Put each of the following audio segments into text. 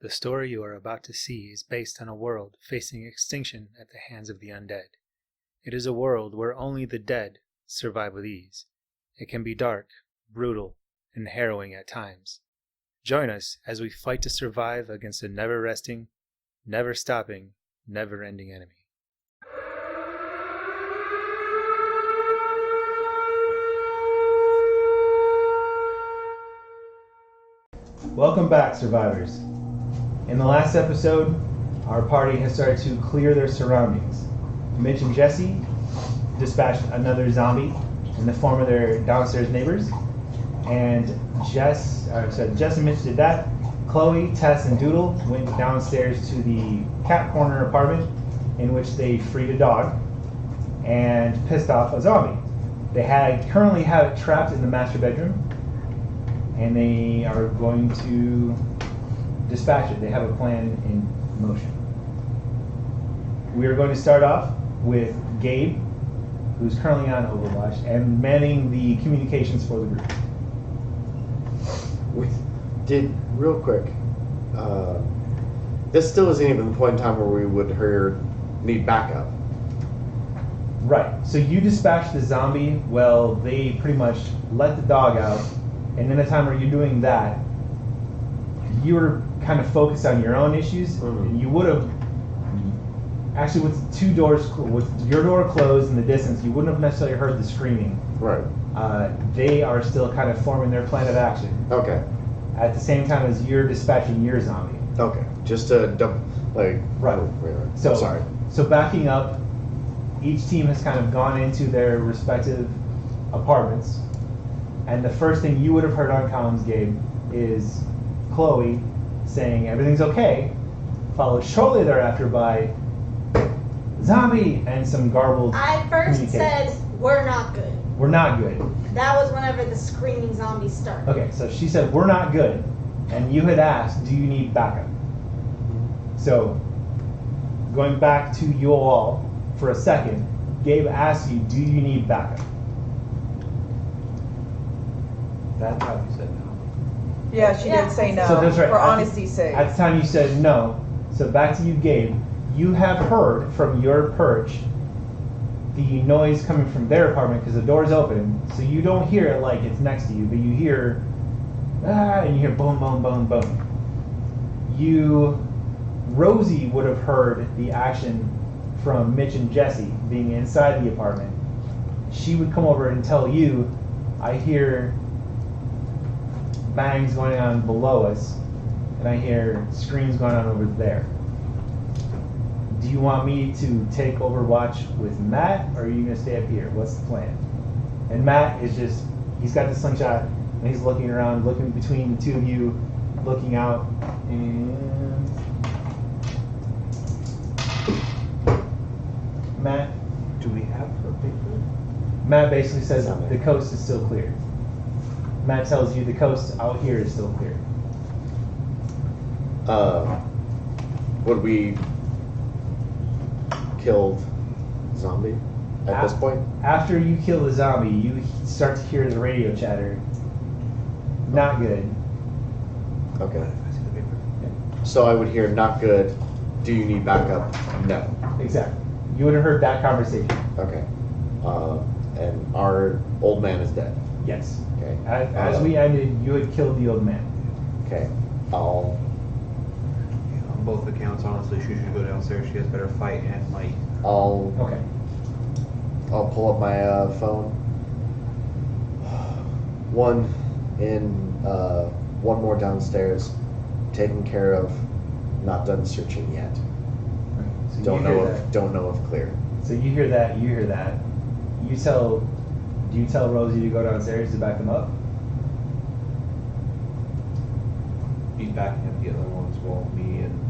The story you are about to see is based on a world facing extinction at the hands of the undead. It is a world where only the dead survive with ease. It can be dark, brutal, and harrowing at times. Join us as we fight to survive against a never-resting, never-stopping, never-ending enemy. Welcome back, survivors. In the last episode, our party has started to clear their surroundings. Mitch and Jesse dispatched another zombie in the form of their downstairs neighbors, and Jess and Mitch did that. Chloe, Tess, and Doodle went downstairs to the cat corner apartment in which they freed a dog and pissed off a zombie. They currently have it trapped in the master bedroom, and they are going to dispatch it. They have a plan in motion. We are going to start off with Gabe, who's currently on Overwatch and manning the communications for the group. Real quick, this still isn't even the point in time where we would need backup. Right. So you dispatched the zombie. Well, they pretty much let the dog out, and in the time where you're doing that, you were kind of focused on your own issues. Mm-hmm. You would have actually, with your door closed in the distance, you wouldn't have necessarily heard the screaming. Right. They are still kind of forming their plan of action. Okay. At the same time as you're dispatching your zombie. Okay. Just to Right. So sorry. So backing up, each team has kind of gone into their respective apartments, and the first thing you would have heard on comms, Gabe, is Chloe saying everything's okay, followed shortly thereafter by zombie and some garbled I first said, we're not good. We're not good. That was whenever the screaming zombies started. Okay, so she said, we're not good. And you had asked, do you need backup? So, going back to you all for a second, Gabe asked you, do you need backup? That time you said no. Yeah, she did say no, so that's right. for honesty's sake. At the time you said no. So back to you, Gabe. You have heard from your perch the noise coming from their apartment because the door's open, so you don't hear it like it's next to you, but you hear and you hear boom, boom, boom, boom. Rosie would have heard the action from Mitch and Jesse being inside the apartment. She would come over and tell you, I hear bangs going on below us, and I hear screams going on over there. Do you want me to take over watch with Matt, or are you going to stay up here? What's the plan? And Matt is he's got the slingshot, and he's looking around, looking between the two of you, looking out, and Matt? Do we have her paper? Matt basically says the coast is still clear. Matt tells you the coast out here is still clear. Would we killed zombie at this point? After you kill the zombie, you start to hear the radio chatter. Not good. Okay. I see the paper. So I would hear not good. Do you need backup? No. Exactly. You would have heard that conversation. Okay. And our old man is dead. Yes. Okay. As we ended, you had killed the old man. Okay. On both accounts, honestly, she should go downstairs. She has better fight and might. Okay. I'll pull up my phone. One more downstairs, taken care of. Not done searching yet. So Don't know if clear. So you hear that. You hear that. Do you tell Rosie to go downstairs to back them up? He's backing up the other ones while me and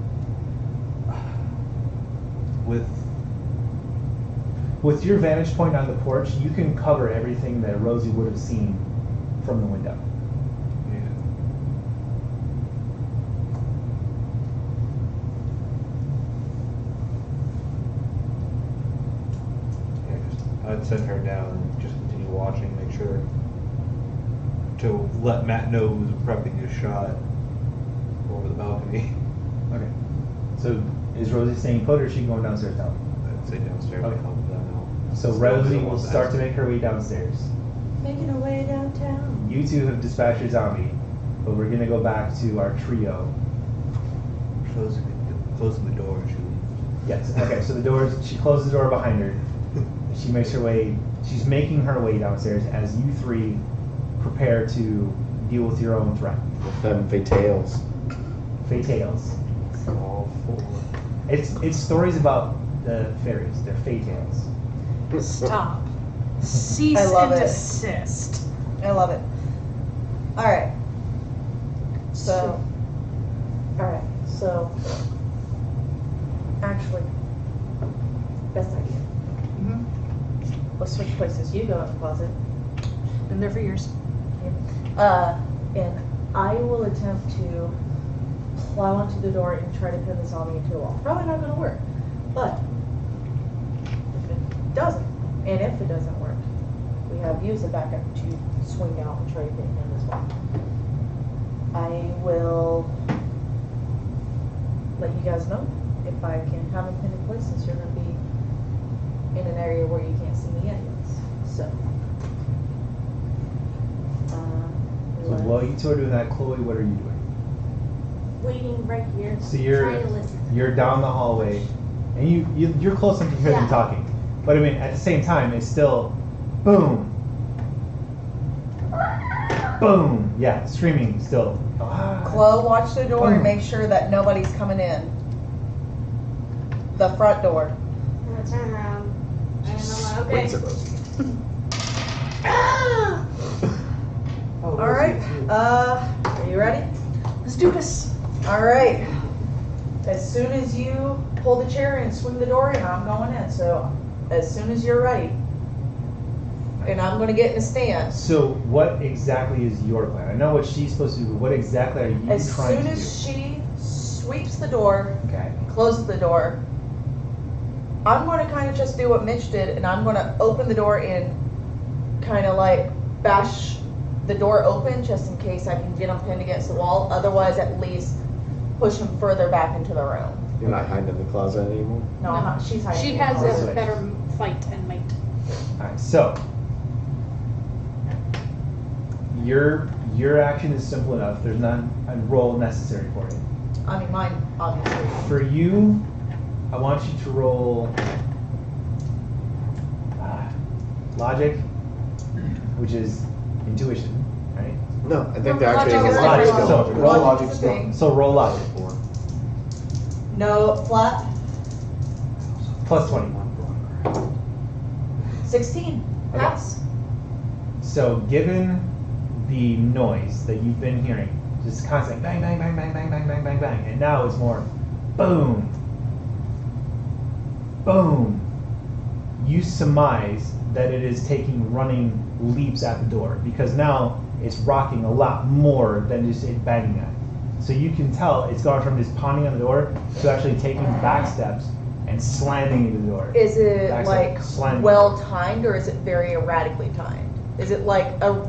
with your vantage point on the porch, you can cover everything that Rosie would have seen from the window. I'd send her down and just continue watching, make sure to let Matt know who's prepping his shot over the balcony. Okay. So is Rosie staying put or is she going downstairs now? I'd say downstairs. Okay. I'll help with that now. So Still Rosie doesn't will want start to that. make her way downstairs. Making her way downtown. You two have dispatched your zombie, but we're gonna go back to our trio. Closing the door. Yes. Okay. So the doors. She closes the door behind her. She makes her way. She's making her way downstairs as you three prepare to deal with your own threat. With them fatales. Fate tales. All four. It's stories about the fairies. They're fate tales. Stop. Cease I love and it. desist. I love it. Alright. So, alright, so, actually, best idea. Let's switch places. You go in the closet. Been there for years. And I will attempt to plow onto the door and try to pin the zombie into a wall. Probably not gonna work, but if it doesn't, and if it doesn't work, we have you as a backup to swing out and try to pin him as well. I will let you guys know if I can have him pinned in place, since you're gonna be in an area where you can't see me anyways, so. So while you two are doing that, Chloe, what are you doing? Waiting right here. So you're trying to listen. you're down the hallway, and you're close enough to hear them Yeah. talking. But I mean, at the same time, it's still boom, boom. Yeah, screaming still. Ah. Chloe, watch the door and Boom. make sure that nobody's coming in. The front door. I'm gonna turn around. And I'm like, Wait, okay. Rosie. Ah! Oh, All right. Are you ready? Let's do this. All right. As soon as you pull the chair and swing the door in, I'm going in. So as soon as you're ready, and I'm going to get in a stance. So what exactly is your plan? I know what she's supposed to do, but what exactly are you As trying soon to as do? she sweeps the door, Okay. closes the door, I'm going to kind of just do what Mitch did, and I'm going to open the door and kind of like bash the door open just in case I can get him pinned against the wall. Otherwise, at least push him further back into the room. You're not hiding in the closet anymore? No, I'm not, she's hiding. She in the has closet. a better fight and might. All right. So your action is simple enough. There's not a roll necessary for it. I mean, mine, obviously. For you, I want you to roll logic, which is intuition, right? No, I think No, the actually logic is is logic. skill. So roll Logic's a thing. So roll logic. No, flat, Plus 20. 16. Okay. Pass. So given the noise that you've been hearing, just constant bang, bang, bang, bang, bang, bang, bang, bang, bang, and now it's more boom, boom, you surmise that it is taking running leaps at the door because now it's rocking a lot more than just it banging at it. So you can tell it's gone from just pounding on the door to actually taking back steps and slamming into the door. Is it Back like step, slam. well timed, or is it very erratically timed? Is it like a,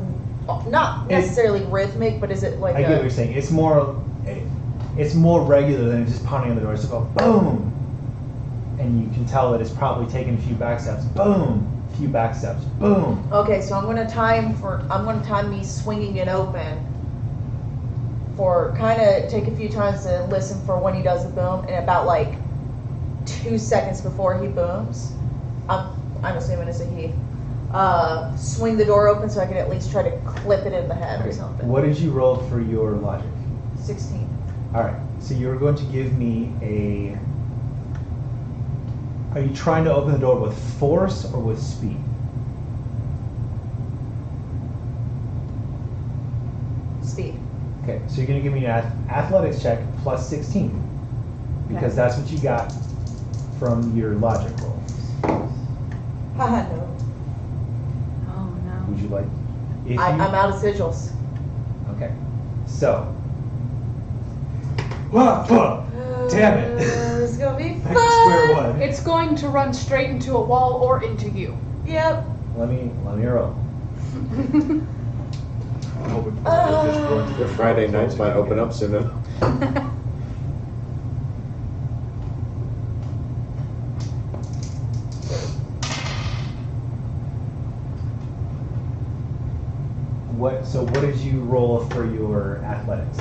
not necessarily rhythmic, but is it like I get what you're saying. It's more regular than just pounding on the door. It's go boom, and you can tell that it's probably taking a few back steps. Boom, a few back steps. Boom. Okay, so I'm gonna time me swinging it open for kind of take a few times to listen for when he does the boom, and about like 2 seconds before he booms, I'm assuming it's a he. Swing the door open so I can at least try to clip it in the head or something. What did you roll for your logic? 16. All right. So you're going to give me a. Are you trying to open the door with force or with speed? Speed. Okay. So you're going to give me an athletics check plus 16 because Okay. that's what you got from your logic roll. Haha, no. Oh no. Would you like? If I'm you- out of sigils. Okay. So. Damn it. It's gonna be Back fun. to square one. It's going to run straight into a wall or into you. Yep. Let me roll. I'm hoping for just run Your Friday nights might open up soon enough. So what did you roll for your athletics?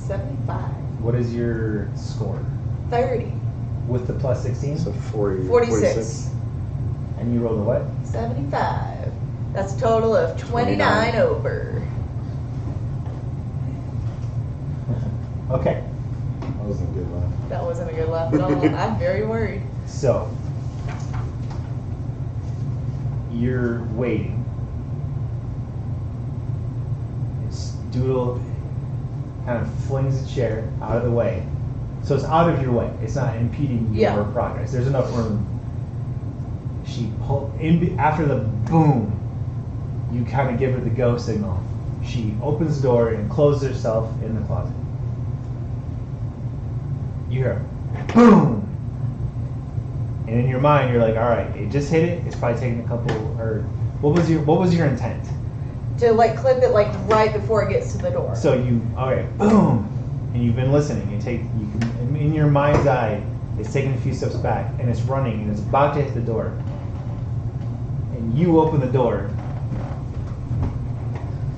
75. What is your score 30. with the plus 16? So 40, 46. And you rolled a what? 75. That's a total of 29 over. Okay. That wasn't a good laugh. That wasn't a good laugh at all. I'm very worried. So you're waiting. Doodle kind of flings the chair out of the way. So it's out of your way. It's not impeding your Yeah. progress. There's enough room. After the boom, you kind of give her the go signal. She opens the door and closes herself in the closet. You hear a boom. And in your mind, you're like, all right, it just hit it. It's probably taking a couple, or what was your intent? To like clip it like right before it gets to the door. So okay, boom, and you've been listening. In your mind's eye, it's taking a few steps back, and it's running, and it's about to hit the door. And you open the door,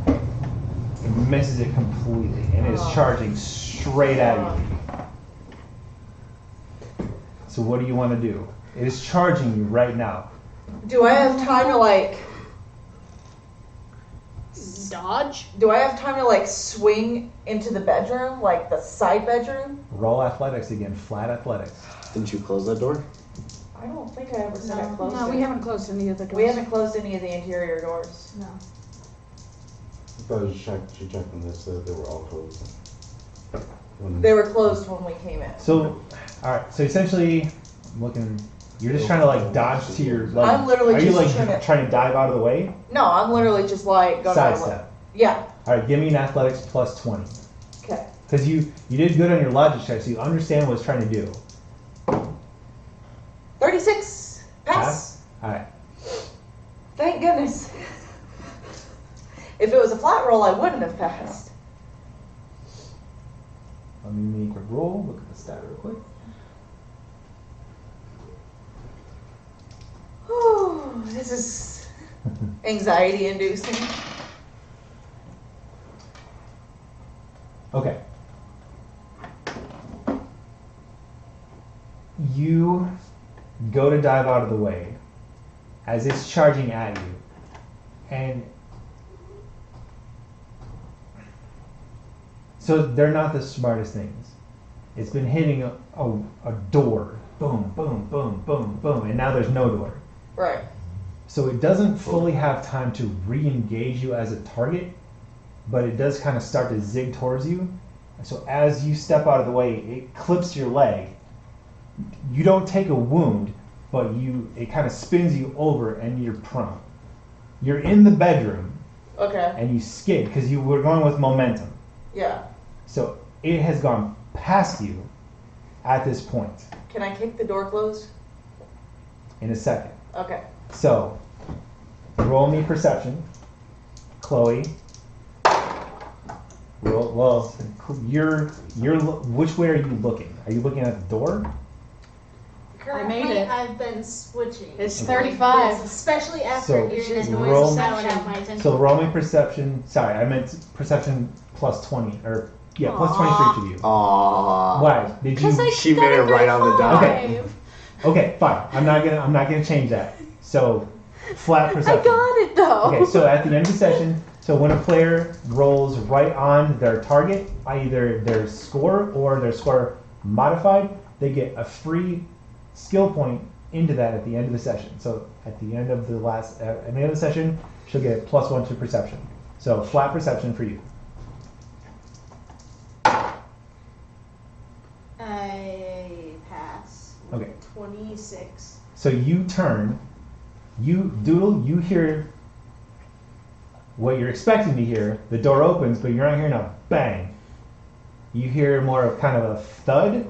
and misses it completely, and it's charging straight at you. So what do you want to do? It is charging you right now. Do I have time to like? Dodge? Do I have time to like swing into the bedroom, like the side bedroom? Roll athletics again, flat athletics. Didn't you close that door? I don't think I ever said I closed No, it. we haven't closed any of the doors. We haven't closed any of the interior doors. No. I thought she checked on this, they were all closed. They were closed when we came in. So, all right. So essentially, I'm looking. You're just trying to like dodge to your. Like, I'm literally Are you just like trying to dive out of the way? No, I'm literally just like going out of the way. Sidestep. Yeah. All right. Give me an athletics plus 20. Okay. Because you did good on your logic check, so you understand what it's trying to do. 36. Pass. All right. Thank goodness. If it was a flat roll, I wouldn't have passed. Let me make a roll. Look at the stat real quick. Whew, this is anxiety inducing. Okay. You go to dive out of the way as it's charging at you, and so they're not the smartest things. It's been hitting a door, boom, boom, boom, boom, boom, and now there's no door. Right. So it doesn't fully have time to re-engage you as a target, but it does kind of start to zig towards you. And so as you step out of the way, it clips your leg. You don't take a wound, but it kind of spins you over and you're prone. You're in the bedroom Okay. and you skid because you were going with momentum. Yeah. So it has gone past you at this point Can I kick the door closed? in a second. Okay. So roll me perception. Chloe. Well, you're which way are you looking? Are you looking at the door? Currently, made it. I've been switching. It's Like 35. this, especially after So, hearing the roll- noises that would have my attention. So roll me perception. Sorry, I meant perception plus 20 or plus 20 for each of you. Aww. Why did you? Because I She got made a it right on the dot. Okay. Okay, fine. I'm not gonna change that. So flat I perception. got it though. Okay, so at the end of the session, so when a player rolls right on their target, either their score or their score modified, they get a free skill point into that at the end of the session. So at the end of the session, she'll get +1 to perception. So flat perception for you. I pass. Okay. 26. So you turn, Doodle, you hear what you're expecting to hear. The door opens, but you're not hearing a bang. You hear more of kind of a thud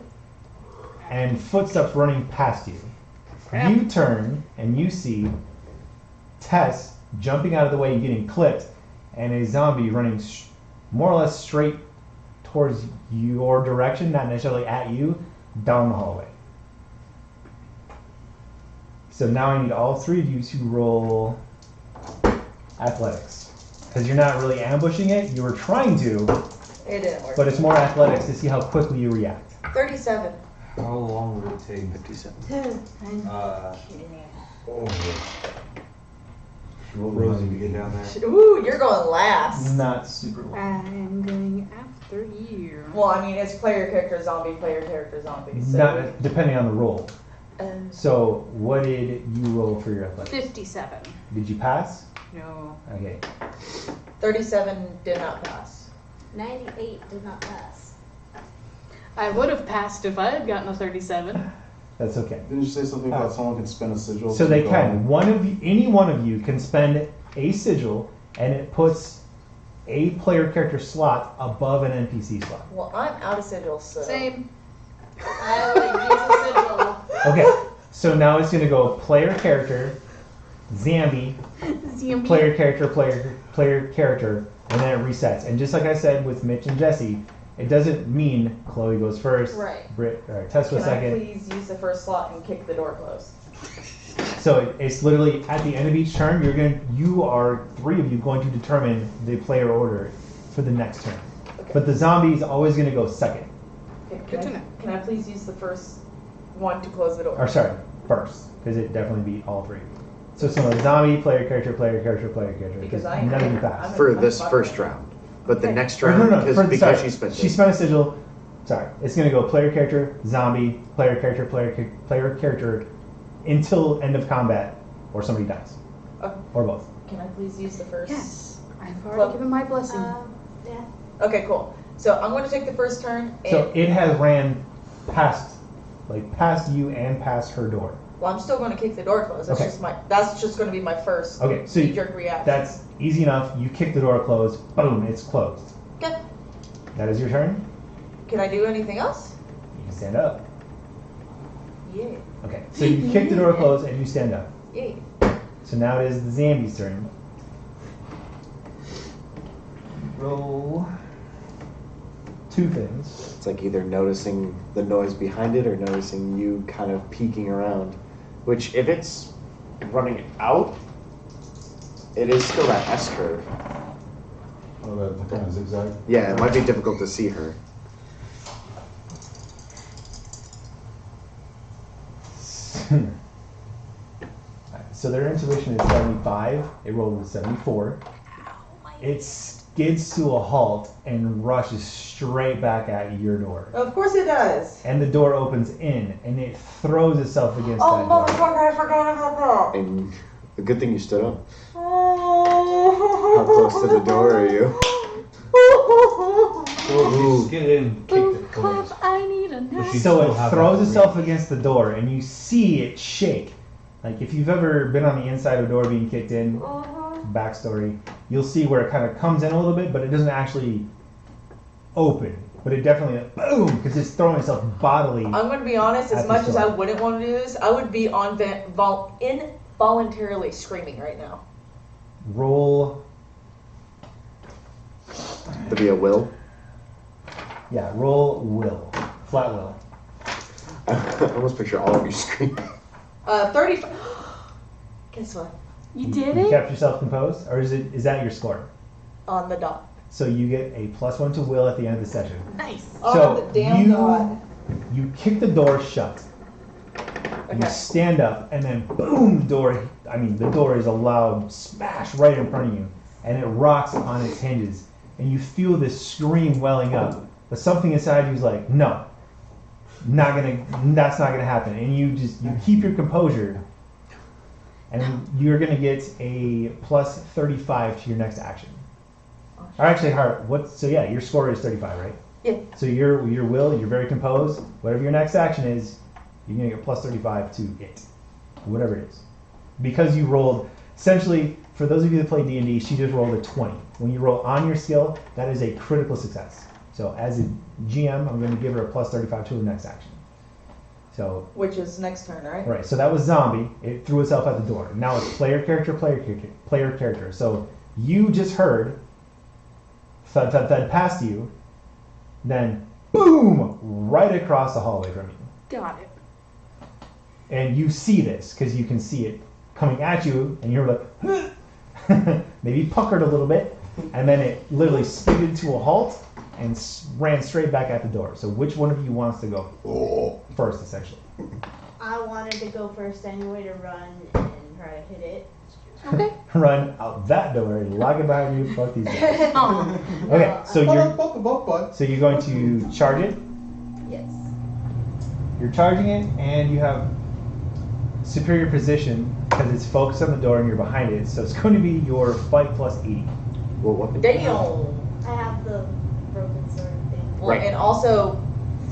and footsteps running past you. Crap. You turn and you see Tess jumping out of the way, getting clipped, and a zombie running more or less straight towards your direction, not necessarily at you, down the hallway. So now I need all three of you to roll athletics. because you're not really ambushing it. You were trying to, It didn't work. but it's more athletics to see how quickly you react. 37. How long would it take? 57. Oh, Rosie to get down there. Ooh, you're going last. Not super long. I'm going after you. Well, I mean, it's player character zombie, player character zombie. So Not depending on the roll. um, So, what did you roll for your athletics? 57. Did you pass? No. Okay. 37 did not pass. 98 did not pass. I would have passed if I had gotten a 37. That's okay. Didn't you say something about someone can spin a sigil? So to they go can. on? One of you, any one of you can spend a sigil, and it puts a player character slot above an NPC slot. Well, I'm out of sigil, so. Same. I would use a sigil. Okay, so now it's going to go player character, zombie, ZMB. player character, player character, and then it resets. And just like I said with Mitch and Jesse, it doesn't mean Chloe goes first, Right. Tess Can goes I second. please use the first slot and kick the door closed? So it's literally at the end of each turn, you are three of you going to determine the player order for the next turn. Okay. But the zombie is always going to go second, Okay, Good to can, know. can I please use the first one to close the door? or sorry, first, because it definitely beat all three. So it's going to zombie, player character, player character, player character, Because because I- none of you I'm passed. For I'm this fucking first it. round. But the Okay. next Or round, for the- because sorry, she spent she it. spent a sigil. Sorry, it's going to go player character, zombie, player character, player character, until end of combat, or somebody dies, Okay. or both. Can I please use the first? Yes. I've already Well, given my blessing. Yeah. Okay, cool. So I'm going to take the first turn, and So it has ran past you and past her door. well, I'm still going to kick the door closed. That's Okay. that's just going to be my first Okay, so knee-jerk reaction. that's easy enough. You kick the door closed, boom, it's closed. Okay. That is your turn. Can I do anything else? You can stand up. Yeah. Okay, so you kick the door closed and you stand up. Yeah. So now it is the zombie's turn. Roll two things. It's like either noticing the noise behind it or noticing you kind of peeking around. Which, if it's running out, it is still that S curve. Oh, that kind of zigzag. Yeah, it might be difficult to see her. So their intuition is 75. It rolled a 74. It skids to a halt and rushes straight back at your door. Of course it does. And the door opens in, and it throws itself against Oh, that door. motherfucker, I forgot about that. And the good thing you stood up. Oh. How close to the door are you? Just get in, kick the Boom, close. clap, I need a But knife. she- So still it have throws that itself range. against the door, and you see it shake. Like if you've ever been on the inside of a door being kicked in, backstory, you'll see where it kind of comes in a little bit, but it doesn't actually open. But it definitely, boom, because it's throwing itself bodily. I'm going to be honest, At as the much as I store. wouldn't want to do this, I would be involuntarily screaming right now. Roll, To be a will. yeah, roll will, flat will. I almost picture all of you screaming. 35. Guess what? You did You it? kept yourself composed, or is that your score? On the dot. So you get a +1 to will at the end of the session. Nice. On So the damn dot. you kick the door shut. You Okay. stand up, and then boom, the door is a loud smash right in front of you, and it rocks on its hinges, and you feel this scream welling up, but something inside you is like, no, that's not gonna happen, and you keep your composure, and you're gonna get a +35 to your next action. Or actually, your score is 35, right? Yeah. So your will, you're very composed. Whatever your next action is, you're gonna get +35 to it, whatever it is, because you rolled. Essentially, for those of you that play D&D, she just rolled a 20. When you roll on your skill, that is a critical success. So as a GM, I'm going to give her a +35 to the next action. So Which is next turn, right? right, so that was zombie. It threw itself at the door. Now it's player character, player character, player character. So you just heard thud thud thud past you, then boom, right across the hallway from you. Got it. And you see this because you can see it coming at you, and you're like maybe puckered a little bit, and then it literally skidded to a halt and ran straight back at the door. So which one of you wants to go first, essentially? I wanted to go first anyway to run and try to hit it. Okay. Run out that door, lock it behind you, fuck these guys. Oh. Okay, so you're going to charge it. Yes. You're charging it, and you have superior position because it's focused on the door and you're behind it. So it's going to be your fight plus 80. Well, what? Damn. I have the broken sword thing. Well, Right. and also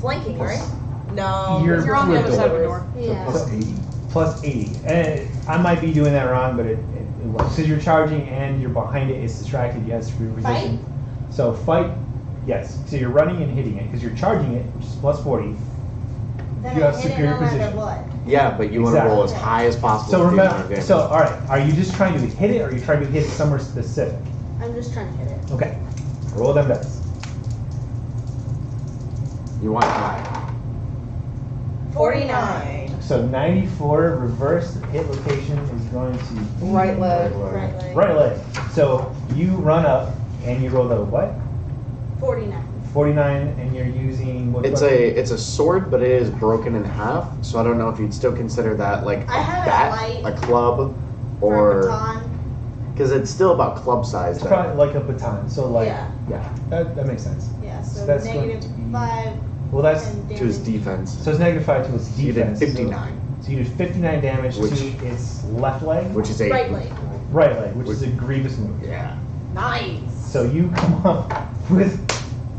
flanking, right? No. You're You're on the with other side of the doors. door. Yeah. Plus 80. Plus 80. And I might be doing that wrong, but it works. Because you're charging and you're behind it, it's distracted. You have superior position. So fight, yes. So you're running and hitting it because you're charging it, which is plus 40. Then You I have hit it superior no matter position. what. Yeah, but you want to roll as high as possible. So with the amount of remember, damage. so all right, are you just trying to hit it or are you trying to hit somewhere specific? I'm just trying to hit it. Okay. Roll them dice. You want high. 49. So 94 reverse hit location is going to be Right leg. Right leg. Right leg. So you run up and you roll the what? 49. 49, and you're using what? It's a sword, but it is broken in half. So I don't know if you'd still consider that like I a have bat, a a club, For a or baton. because it's still about club size. It's Then. probably like a baton. So like Yeah. that makes sense. Yeah, so That's going negative to be- 5 Well, that's and To his damage. defense. so it's negative 5 to its So you did defense. 59, So you did 59 damage Which- to its left leg, which is 8. Right leg. right leg, which is a grievous move. Yeah. Nice. So you come up with,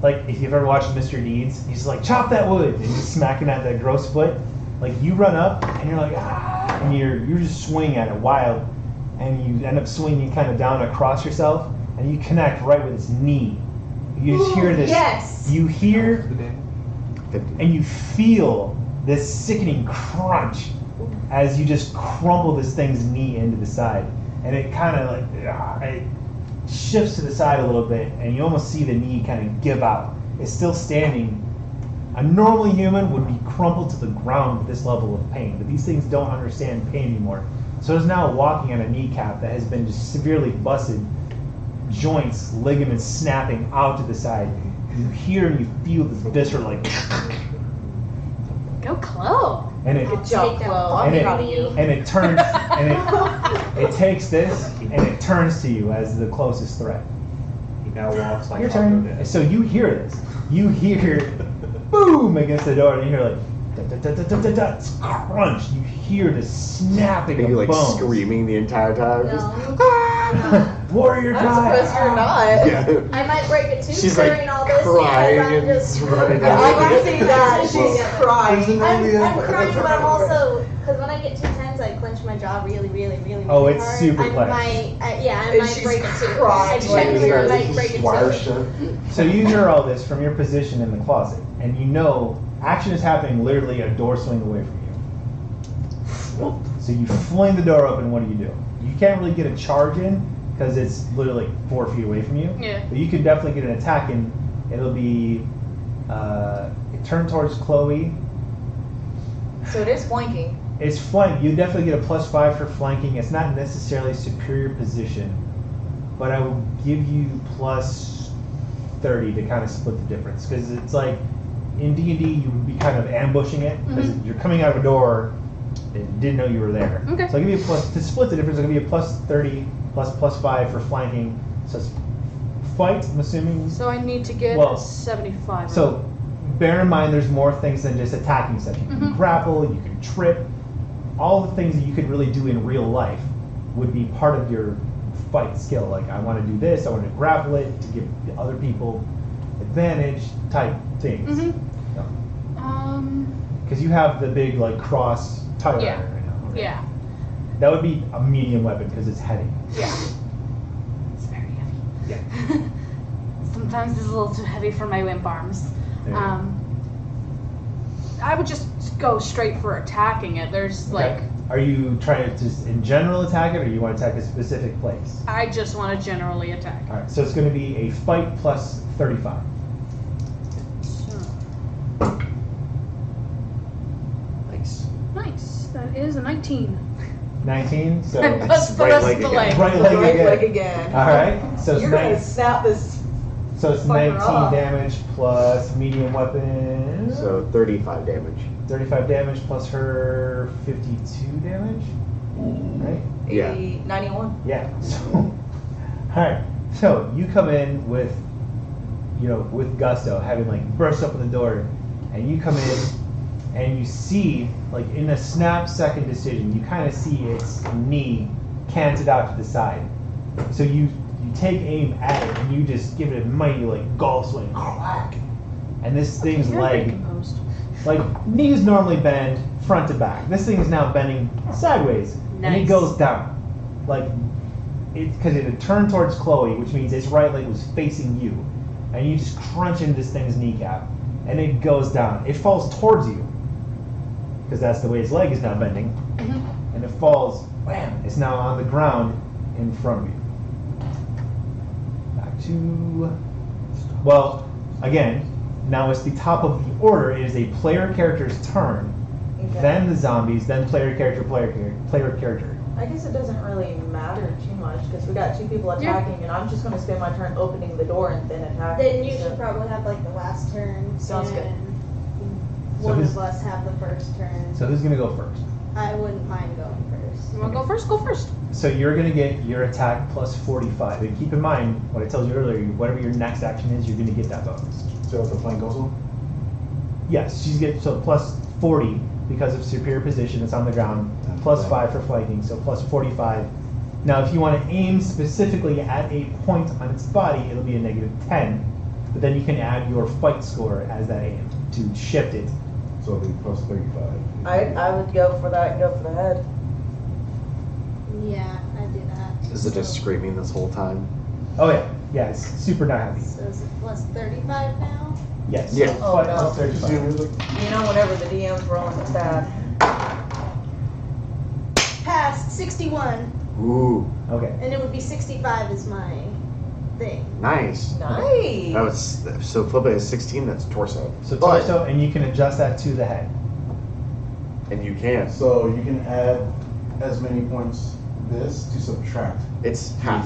like, if you've ever watched Mr. Deeds, he's like, chop that wood, and he's smacking at that growth split. Like, you run up, and you're like, ah, and you're just swinging at it wild, and you end up swinging kind of down across yourself, and you connect right with his knee. You just hear this, Yes. you hear, The damage. 50. and you feel this sickening crunch as you just crumple this thing's knee into the side. And it kind of like, it shifts to the side a little bit, and you almost see the knee kind of give out. It's still standing. A normal human would be crumpled to the ground with this level of pain, but these things don't understand pain anymore. So it's now walking on a kneecap that has been just severely busted, joints, ligaments snapping out to the side. You hear and you feel this visceral like, Go Chloe. and it Good job, Take that Chloe. fucking I'm And it- proud of you. and it turns and it takes this and it turns to you as the closest threat. He now walks like Your Taco turn. did. So you hear this. You hear boom against the door, and you hear like it's crunch. You hear the snapping Are you of like bones. screaming the entire time? No. Warrior I'm die. surprised you're not. Yeah. I might break a tooth She's like during all this. crying because I'm and just running Yeah, down. I can see that. She's Yeah. crying. I'm crying, but I'm also because when I get too tense, I clench my jaw really, really, really, Oh, really it's hard. super I clenched. might, I And might she's break a tooth. crying, I like, genuinely might break a Wire tooth. shut. So you hear all this from your position in the closet, and you know action is happening literally a door swing away from you. So you fling the door open. What do? You can't really get a charge in because it's literally like 4 feet away from you. Yeah. But you can definitely get an attack in. It'll be turn towards Chloe. So it is flanking. It's flank. You definitely get a +5 for flanking. It's not necessarily superior position, but I will give you +30 to kind of split the difference because it's like in D&D you would be kind of ambushing it because you're coming out of a door and didn't know you were there. Okay. So I'll give you a plus to split the difference. I'll give you a +30 plus +5 for flanking. So it's fight. I'm assuming. So I need to get Well, a 75. So bear in mind there's more things than just attacking stuff. You can grapple, you can trip. All the things that you could really do in real life would be part of your fight skill. Like I want to do this, I want to grapple it to give other people advantage type things. Because you have the big like cross tire Yeah. iron right now. right? Yeah. That would be a medium weapon because it's heavy. Yeah. It's very heavy. Yeah. Sometimes it's a little too heavy for my wimp arms. There you go. I would just go straight for attacking it. There's like, Okay. Are you trying to just in general attack it, or you want to attack a specific place? I just want to generally attack. All right. So it's going to be a fight plus 35. Nice. Nice. That is a 19. 19. So That's right that's leg the again. leg. Right leg Right again. leg again. all right. So it's You're gonna snap this. So it's fucker 19 off. damage plus medium weapon. So 35 damage. 35 damage plus her 52 damage. Right? Yeah. 80, 91. Yeah. So, all right. So you come in with, with gusto, having like burst open the door, and you come in, and you see, like in a snap-second decision, you kind of see its knee canted out to the side. So you take aim at it, and you just give it a mighty like golf swing, crack, and this thing's You're very leg. composed. Like, knees normally bend front to back. This thing is now bending sideways. And it Nice. goes down. Like, because it had turned towards Chloe, which means its right leg was facing you. And you just crunch into this thing's kneecap. And it goes down. It falls towards you. Because that's the way its leg is now bending. Mhm. And it falls, wham! It's now on the ground in front of you. Back to... Well, again, now it's the top of the order. It is a player character's turn, Okay. then the zombies, then player character. I guess it doesn't really matter too much because we got two people Yeah. attacking, and I'm just going to spend my turn opening the door and then attacking. Then you so- should probably have like the last turn. Sounds good. and So One who's- of us have the first turn. So who's gonna go first? I wouldn't mind going first. You want to go first? Go first. So you're gonna get your attack plus 45. And keep in mind what I told you earlier. Whatever your next action is, you're gonna get that bonus. So the flank also? Yes, she's get so plus 40 because of superior position. It's on the ground. And Plus flank. 5 for flanking, so plus 45. Now, if you want to aim specifically at a point on its body, it'll be a negative 10. But then you can add your fight score as that aim to shift it. So it'll be plus 35. I would go for that and go for the head. Yeah, I do that. Is it just screaming this whole time? Oh yeah, it's super not happy. So is it plus 35 now? Yes. Yeah. So Oh, plus no. 35. You know, whenever the DM's rolling with that. Passed 61, Ooh, Okay. and it would be 65 is my thing. nice. Nice. That was so flip it is 16. That's torso. So But- torso, and you can adjust that to the head. and you can. So you can add as many points this to subtract It's half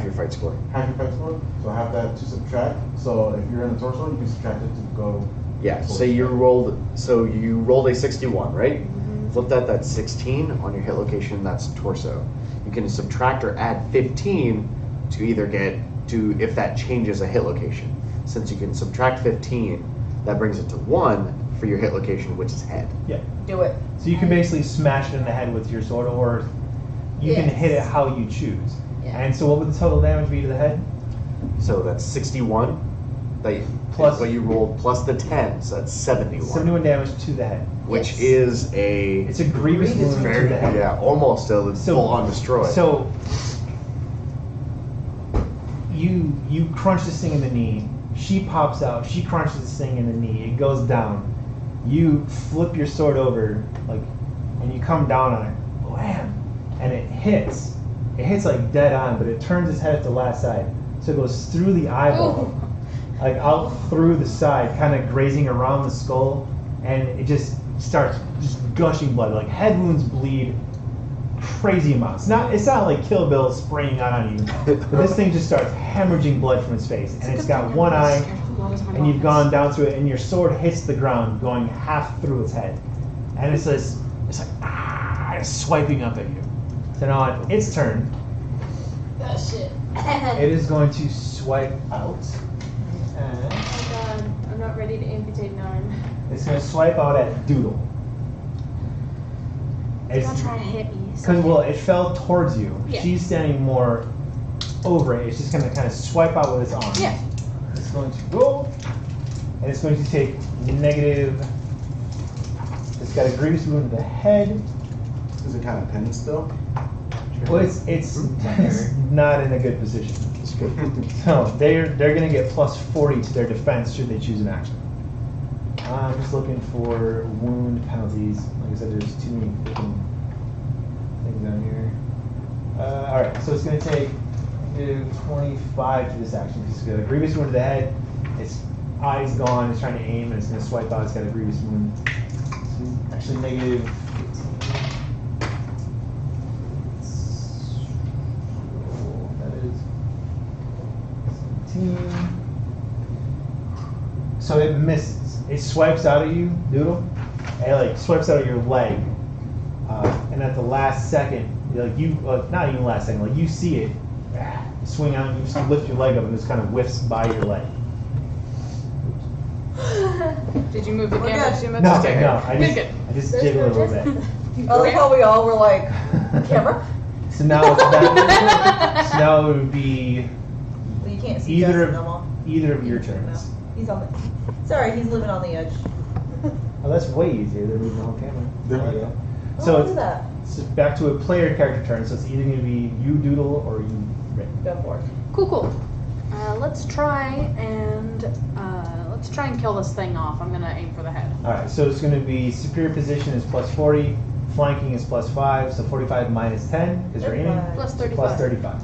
your fight score. half your fight score. So have that to subtract. So if you're in the torso, you can subtract it to go. Yeah. So you rolled a 61, right? Mm-hmm. Flip that. That's 16 on your hit location. That's torso. You can subtract or add 15 to either get to if that changes a hit location. Since you can subtract 15, that brings it to 1 for your hit location, which is head. Yeah. Do it. So you can basically smash it in the head with your sword, or you can Yes. hit it how you choose. Yeah. And so what would the total damage be to the head? So that's 61. That Plus- what you rolled plus the 10, so that's 71. 71 damage to the head. Which Yes. is a It's a grievous Grievous wound to very the head. yeah, almost a full on destroy. So you crunch this thing in the knee. She pops out. She crunches this thing in the knee. It goes down. You flip your sword over, like, and you come down on it. Wham! And it hits. It hits like dead on, but it turns its head at the last side. So it goes through the eyeball, like out through the side, kind of grazing around the skull, and it just starts just gushing blood. Like head wounds bleed crazy amounts. It's not like Kill Bill spraying out on you, but this thing just starts hemorrhaging blood from its face, and it's got one eye, and you've gone down through it, and your sword hits the ground, going half through its head, and it's like it's swiping up at you. So now on its turn, Oh shit. it is going to swipe out. And Oh god, I'm not ready to amputate an arm. it's going to swipe out at Doodle. Don't It's try to hit me. because it fell towards you. Yeah. She's standing more over it. It's just going to kind of swipe out with its arm. Yeah. It's going to roll, and it's going to take negative. It's got a grievous wound to the head. Is it kind of pinned still? Well, it's not in a good position. It's good. So they're going to get plus 40 to their defense should they choose an action. I'm just looking for wound penalties. Like I said, there's too many freaking things on here. All right, so it's going to take negative 25 to this action. It's got a grievous wound to the head. Its eye's gone. It's trying to aim, and it's going to swipe out. It's got a grievous wound. So actually, negative 15. 15. So it misses. It swipes out at you, Doodle. And like swipes out of your leg. And at the last second, not even last second, like you see it swing out and you just lift your leg up and it just kind of whiffs by your leg. Did you move the camera too much? No, Okay. no, I Good. just jiggle it a little bit. I like how we all were like, camera? So now it's back. So now it would be Well, you can't see either Justin no more. of your turns. He's on the. Sorry, he's living on the edge. Oh, that's way easier than moving the whole camera. There we go. So Oh, it's, look at that. it's back to a player character turn. So it's either going to be you, Doodle, or you, Rick. Go for it. Cool. Let's try and kill this thing off. I'm gonna aim for the head. All right. So it's going to be superior position is plus 40, flanking is plus 5, so 45 minus 10 because you're aiming. 35. Plus So 35. plus 35.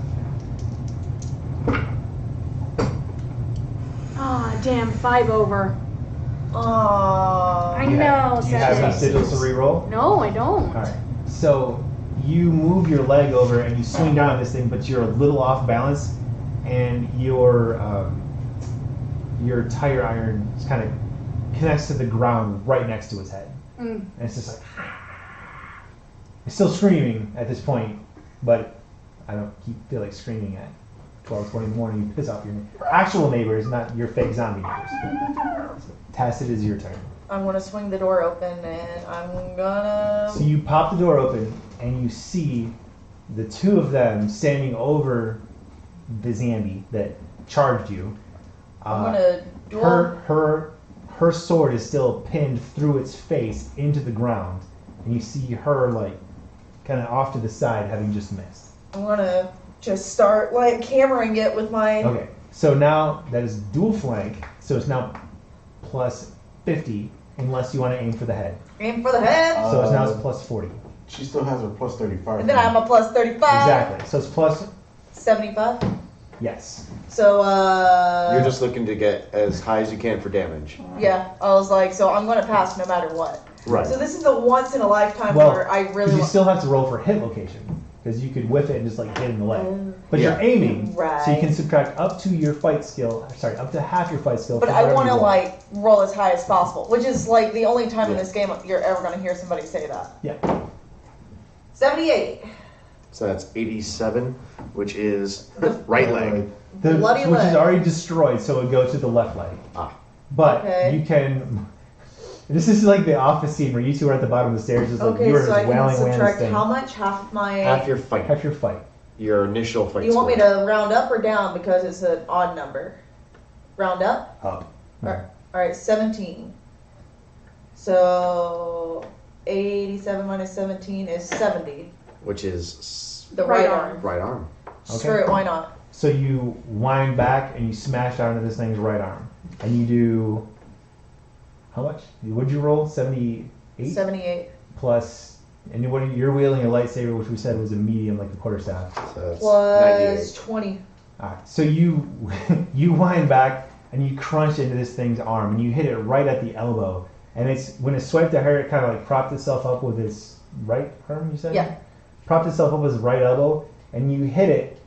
Ah, damn, 5 over. Aww. I You know. Do you have any sadly. sigils to reroll? No, I don't. All right. So you move your leg over and you swing down on this thing, but you're a little off balance, and your tire iron kind of connects to the ground right next to his head, and it's just like it's still screaming at this point, but I don't feel like screaming at 12:20 in the morning. You piss off your actual neighbors, not your fake zombie neighbors. So, Tacit is your turn. I'm gonna swing the door open and I'm gonna. So you pop the door open and you see the two of them standing over the zombie that charged you. I'm gonna door. Her sword is still pinned through its face into the ground, and you see her like kind of off to the side, having just missed. I'm gonna just start like cameraing it with my. Okay, so now that is dual flank, so it's now plus 50 unless you want to aim for the head. Aim for the head. So it's now it's plus 40. She still has her plus 35. And then I'm a plus 35. Exactly. So it's plus 75. yes. So You're just looking to get as high as you can for damage. yeah, I was like, so I'm gonna pass no matter what. Right. So this is the once in a lifetime Well, where I really you want. still have to roll for hit location because you could whiff it and just like hit in the leg. But Yeah. you're aiming, so you can Right. subtract up to your fight skill. Sorry, up to half your fight skill. But for I whatever want to you roll. like roll as high as possible, which is like the only time in Yeah. this game you're ever gonna hear somebody say that. Yeah. 78. So that's 87, which is right leg. The, Bloody which is leg. already destroyed, so it goes to the left leg. Ah. But Okay. you can. This is like the office scene where you two are at the bottom of the stairs, just like Okay, you were so I just can wailing away on this subtract thing. how much? Half my. Half your fight. Half your fight. Your initial fight You want me score. to round up or down because it's an odd number? Round up? Up. Alright, 17. So 87 minus 17 is 70. Which is The Right right arm. arm. right arm. Screw it, why not? So you wind back and you smash down into this thing's right arm, and you do. How much? What'd you roll? 78 78. plus. And you're wielding a lightsaber, which we said was a medium, like a quarterstaff. So that's Plus 98. 20. Alright, so you you wind back and you crunch into this thing's arm, and you hit it right at the elbow. And it's when it swiped at her, it kind of like propped itself up with its right arm. You said? Yeah. Propped itself up with its right elbow, and you hit it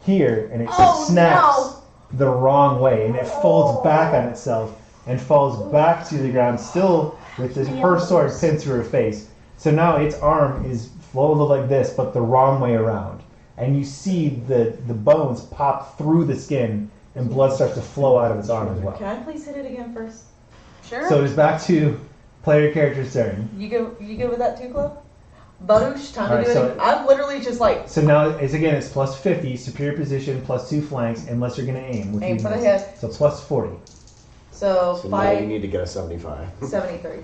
here, and it Oh, snaps the wrong way, and it folds back on itself and falls back to the ground, still with her sword pinned through her face. So now its arm is folded like this, but the wrong way around. And you see the bones pop through the skin, and blood starts to flow out of its arm as well. Can I please hit it again first? Sure. So it's back to player character's turn. You good with that too, Chloe? Baruch, time Alright, to do so- it. I'm literally just like, So now it's plus 50, superior position, plus 2 flanks, unless you're going to aim. Which Aim you for the miss. head. So plus 40. so So now you 5, need to get a 75. 73.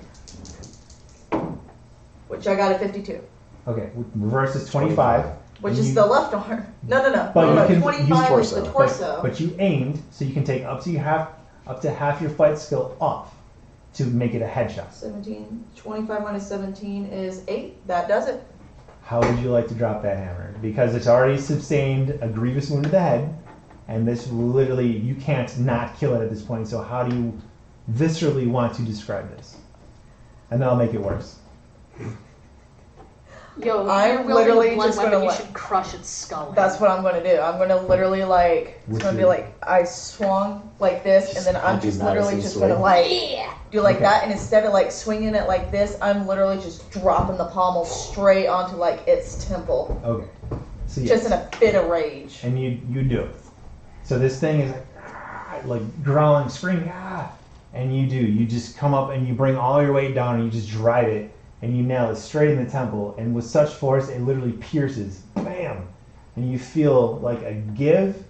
Which I got at 52. Okay, reverse is 25. Which And is you- the left arm. No. But no, you can 25 use is the torso. torso. But you aimed, so you can take up to half your fight skill off to make it a headshot. 17, 25 minus 17 is 8. That does it. How would you like to drop that hammer? Because it's already sustained a grievous wound to the head, and this literally, you can't not kill it at this point, so how do you viscerally want to describe this? And then I'll make it worse. Yo, I'm you're wielding literally a blunt just weapon, gonna you like- should crush its skull. That's what I'm gonna do. I'm gonna literally like, it's With gonna be your- like, I swung like this, and then I'm just literally Madison just swing. gonna like, do like Okay. that, and instead of like swinging it like this, I'm literally just dropping the pommel straight onto like its temple. Okay. So yes. Just in a fit of rage. And you do it. So this thing is like growling, screaming, and you just come up and you bring all your weight down and you just drive it and you nail it straight in the temple, and with such force it literally pierces, bam, and you feel like a give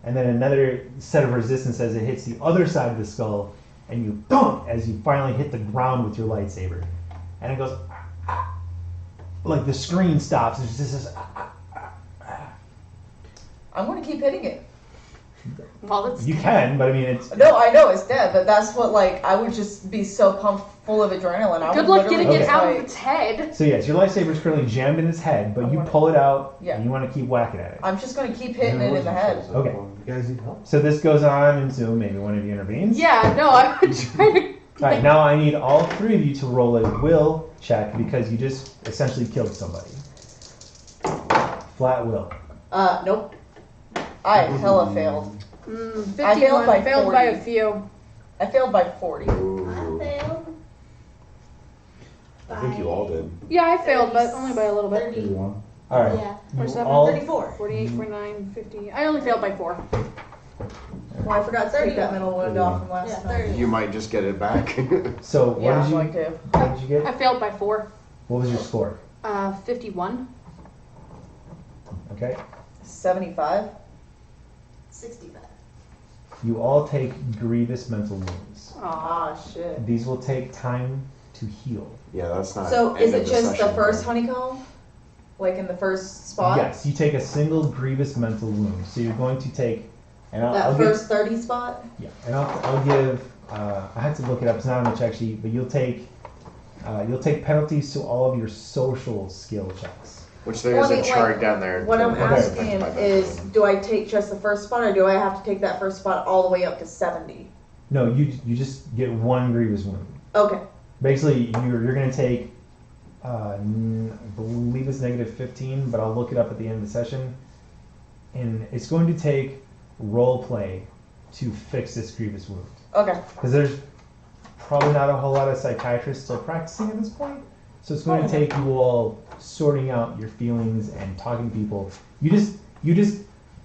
and then another set of resistance as it hits the other side of the skull, and you thump as you finally hit the ground with your lightsaber, and it goes like the screen stops. It's just this I'm gonna keep hitting it. Well, it's you can, but I mean it's No, I know it's dead, but that's what like I would just be so pumped, full of adrenaline. I good would luck literally getting it just, out like, of its head. So yes, your lightsaber is currently jammed in its head, but I you wanna- pull it out Yeah. and you want to keep whacking at it. I'm just gonna keep hitting it in the head. Okay. You guys need help? So this goes on until maybe one of you intervenes. Yeah, no, I would try to. All right, now I need all three of you to roll a will check because you just essentially killed somebody. Flat will. Nope. I hella failed. 51. I failed by failed by 40. a few. I failed by 40. I failed. I think you all did. Yeah, I failed, but only by a little bit. 30. 31. All right. Yeah. You 47, all, 34. 48, 49, 50. I only failed by 4. Well, I forgot to take that middle wound off from last Yeah, time. 30. You might just get it back. so what Yeah, I'm did going you to. what did you I get? failed by 4. What was your score? 51. Okay. 75. 65. You all take grievous mental wounds. Ah, shit. These will take time to heal. Yeah, that's not. So end is of it just the session, first right? honeycomb? Like in the first spot? Yes, you take a single grievous mental wound. So you're going to take, and That I'll first 30 spot? give, yeah, and I'll give. I had to look it up. It's not on the check sheet, but you'll take penalties to all of your social skill checks. Which there Well, is I a mean, chart like, down there. What to I'm look at asking by that. is, do I take just the first spot, or do I have to take that first spot all the way up to 70? No, you just get one grievous wound. Okay. Basically, you're going to take, I believe it's negative 15, but I'll look it up at the end of the session. And it's going to take role play to fix this grievous wound. Okay. Because there's probably not a whole lot of psychiatrists still practicing at this point. So it's going to take you all sorting out your feelings and talking to people. You just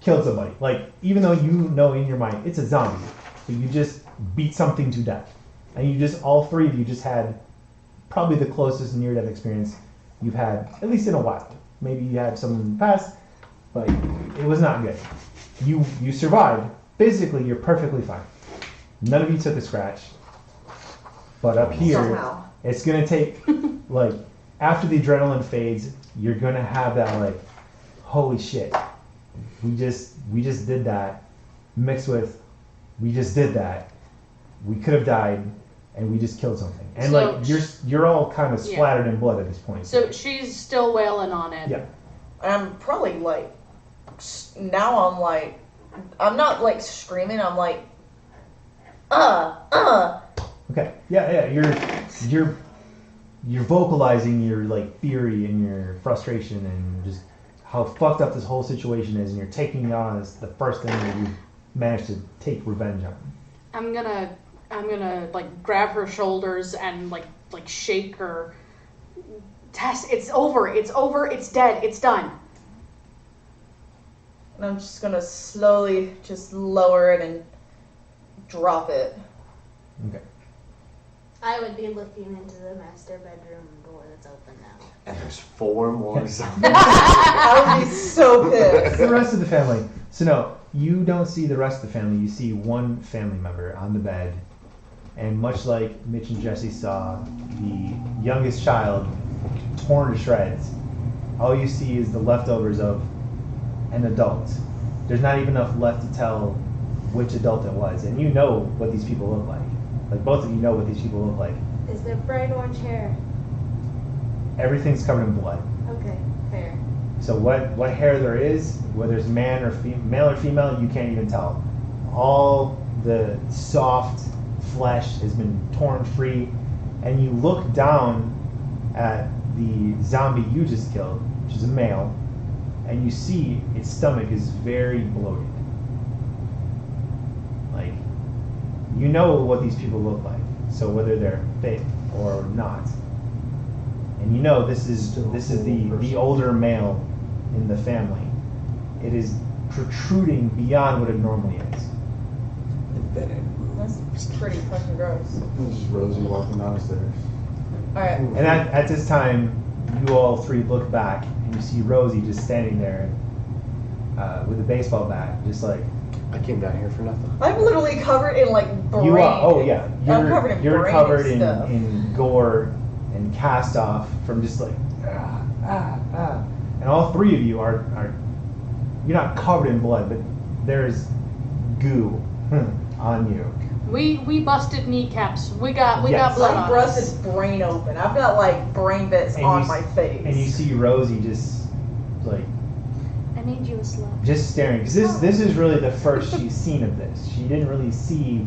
killed somebody. Like, even though you know in your mind it's a zombie, but you just beat something to death. And you just, all three of you just had probably the closest near-death experience you've had, at least in a while. Maybe you had some in the past, but it was not good. You survived. Physically, you're perfectly fine. None of you took a scratch. But up here, Somehow. it's gonna take, like, after the adrenaline fades, you're gonna have that, like, holy shit, we just did that, mixed with, we just did that, we could have died, and we just killed something. And So like, you're all kind of Yeah. splattered in blood at this point. So she's still wailing on it. Yeah. And I'm probably like, now I'm like, I'm not like screaming, I'm like, Okay. Yeah. You're vocalizing your like fury and your frustration and just how fucked up this whole situation is, and you're taking it on as the first thing that you managed to take revenge on. I'm gonna like grab her shoulders and like shake her. Tess, it's over, it's dead, it's done. and I'm just gonna slowly just lower it and drop it. Okay. I would be looking into the master bedroom door that's open now. And there's 4 more zombies. I would be so pissed. The rest of the family. So no, you don't see the rest of the family. You see one family member on the bed, and much like Mitch and Jesse saw the youngest child torn to shreds, all you see is the leftovers of an adult. There's not even enough left to tell which adult it was, and you know what these people look like. Like, both of you know what these people look like. Is there bright orange hair? Everything's covered in blood. Okay, fair. So what hair there is, whether it's male or female, you can't even tell. All the soft flesh has been torn free, and you look down at the zombie you just killed, which is a male, and you see its stomach is very bloated. Like, you know what these people look like, so whether they're fit or not, and you know this is the older male in the family. It is protruding beyond what it normally is. That's pretty fucking gross. This is Rosie walking down the stairs. Alright. And at this time, you all three look back and you see Rosie just standing there with a baseball bat, just like. I came down here for nothing. I'm literally covered in like brain. You are. Oh yeah. I'm covered in You're brain covered and stuff. in gore and cast off from just like and all three of you are you're not covered in blood, but there's goo on you. We busted kneecaps. We got Yes. blood I on bust us. his brain open. I've got like brain bits And on you my s- face. And you see Rosie just like I made you a slut. just staring, because this is really the first she's seen of this. She didn't really see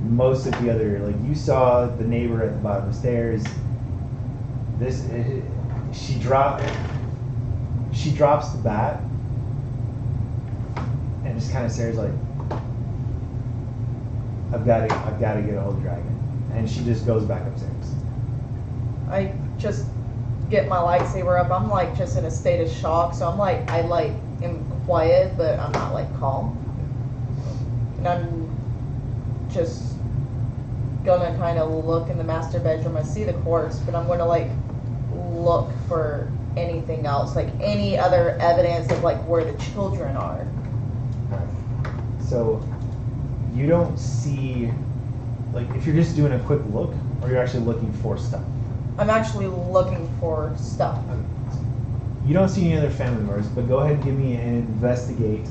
most of the other, like you saw the neighbor at the bottom of the stairs. She drops the bat and just kind of stares like, I've got to get a hold of Dragon, and she just goes back upstairs. I just get my lightsaber up. I'm like just in a state of shock, so I'm like I like am quiet, but I'm not like calm. And I'm just gonna kind of look in the master bedroom. I see the corpse, but I'm gonna like look for anything else, like any other evidence of like where the children are. So you don't see, like, if you're just doing a quick look, or you're actually looking for stuff. I'm actually looking for stuff. You don't see any other family members, but go ahead and give me an investigate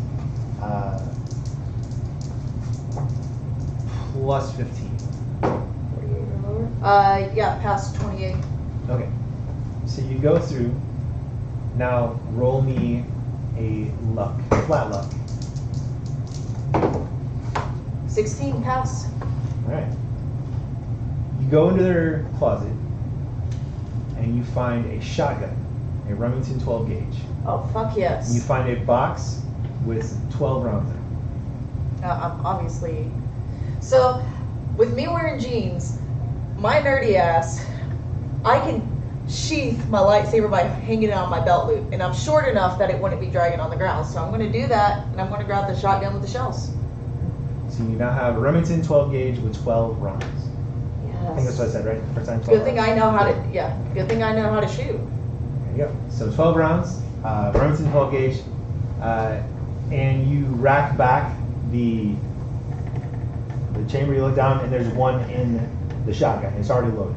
plus 15. Yeah, past 28. Okay. So you go through. Now roll me a luck, flat luck. 16 pass. All right. You go into their closet, and you find a shotgun, a Remington 12 gauge. Oh fuck yes. You find a box with 12 rounds in it. I'm obviously. So, with me wearing jeans, my nerdy ass, I can sheath my lightsaber by hanging it on my belt loop, and I'm short enough that it wouldn't be dragging on the ground. So I'm going to do that, and I'm going to grab the shotgun with the shells. So you now have a Remington 12 gauge with 12 rounds. I think that's what I said, right? First time 12 Good thing rounds. I know how to. Yeah. Good thing I know how to shoot. There you go. So 12 rounds, Remington 12 gauge, and you rack back the chamber. You look down, and there's one in the shotgun. It's already loaded.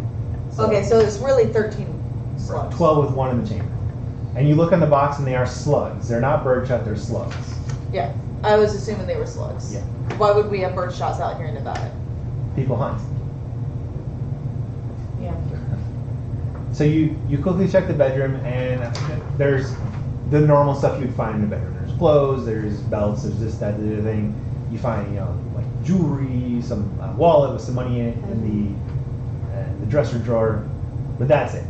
So Okay, so it's really 13 slugs. 12 with one in the chamber. And you look on the box, and they are slugs. They're not birdshot. They're slugs. Yeah, I was assuming they were slugs. Yeah. Why would we have bird shots out here in Nevada? People hunt. Yeah. So you quickly check the bedroom, and there's the normal stuff you'd find in a bedroom. There's clothes, there's belts, there's this, that, the other thing. You find, like jewelry, some wallet with some money in it, in the dresser drawer, but that's it.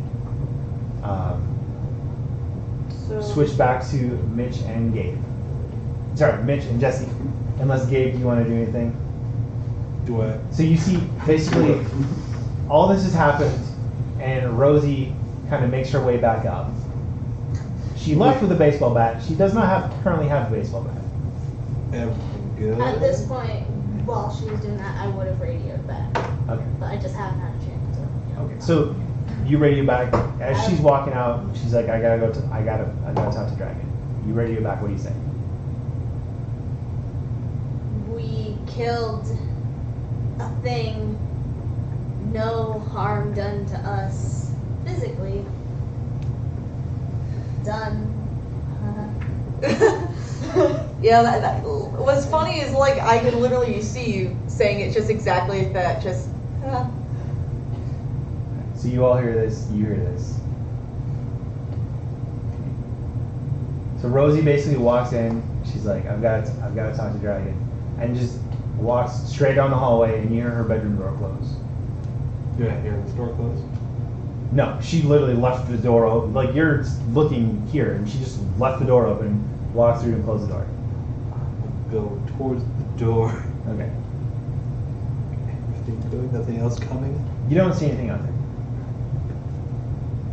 Switch back to Mitch and Gabe. Sorry, Mitch and Jesse. Unless Gabe, you want to do anything? Do I? So you see, basically, all this has happened, and Rosie kind of makes her way back up. She left with a baseball bat. She does not currently have a baseball bat. Everything good? At this point, while she was doing that, I would have radioed back, Okay. but I just haven't had a chance to. Okay. So you radio back as she's walking out. She's like, I gotta talk to Dragon. You radio back. What do you say? We killed a thing. No harm done to us physically. Done. Yeah, what's funny is like I can literally see you saying it just exactly like that. Just. So you all hear this. You hear this. So Rosie basically walks in. She's like, I've got to talk to Dragon, and just walks straight down the hallway, and you hear her bedroom door close. Do I hear the door close? No, she literally left the door open. Like you're looking here, and she just left the door open, walked through, and closed the door. Go towards the door. Okay. Anything doing? Nothing else coming? You don't see anything out there.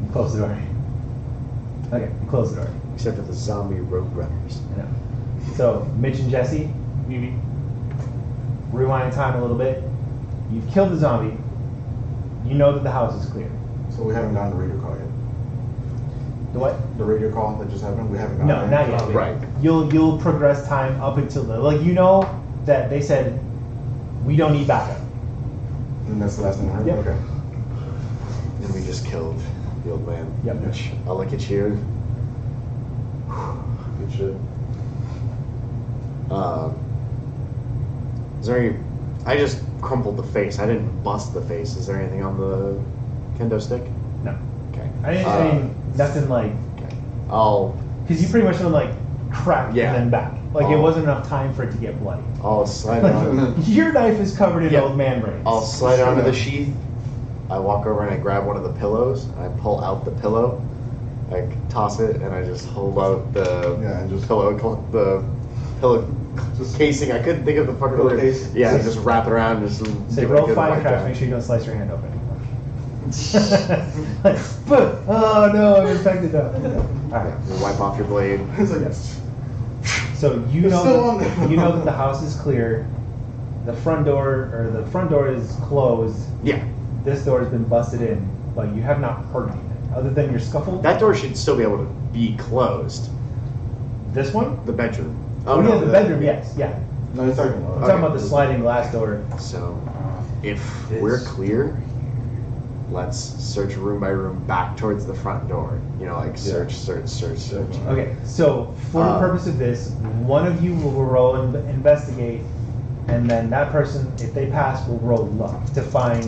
You close the door. Okay, you close the door. Except for the zombie road runners. I know. So Mitch and Jesse, rewind time a little bit. You've killed the zombie. You know that the house is clear. So we haven't gotten the radio call yet. The what? The radio call that just happened, we haven't gotten No, it. not yet. Right. You'll progress time up until the you know that they said we don't need backup. And that's the last thing I heard? Yep. Okay. And we just killed the old man. Yep. Which I'll look at you. Good shit. Is there any? I just crumpled the face. I didn't bust the face. Is there anything on the kendo stick? No. Okay. I mean nothing like Okay. I'll because you pretty much went like crack Yeah. and then back. Like it Oh. wasn't enough time for it to get bloody. slide on. Your knife is covered in Yeah. old man brains. I'll slide onto the sheath. I walk over and I grab one of the pillows. And I pull out the pillow. I toss it and I just hold out the Yeah, and just- pillow casing. I couldn't think of the fucking Pillow word. case? Yeah, just wrap it around. Just Say give it a roll good wipe Finecraft. down. Make sure you don't slice your hand open. Like, but oh no, I'm infected now. All right. You wipe off your blade. It's like, Yes. So you It's know still on that, there. you know that the house is clear. The front door is closed. Yeah, This door has been busted in, but you have not heard anything other than your scuffle. that door should still be able to be closed. This one? The bedroom. Oh, yeah, the bedroom. Yes, yeah. no, you're talking I'm about. talking about the sliding glass door. So, if we're clear, let's search room by room back towards the front door. You know, like search. Okay, so for the purpose of this, one of you will roll and investigate, and then that person, if they pass, will roll luck to find.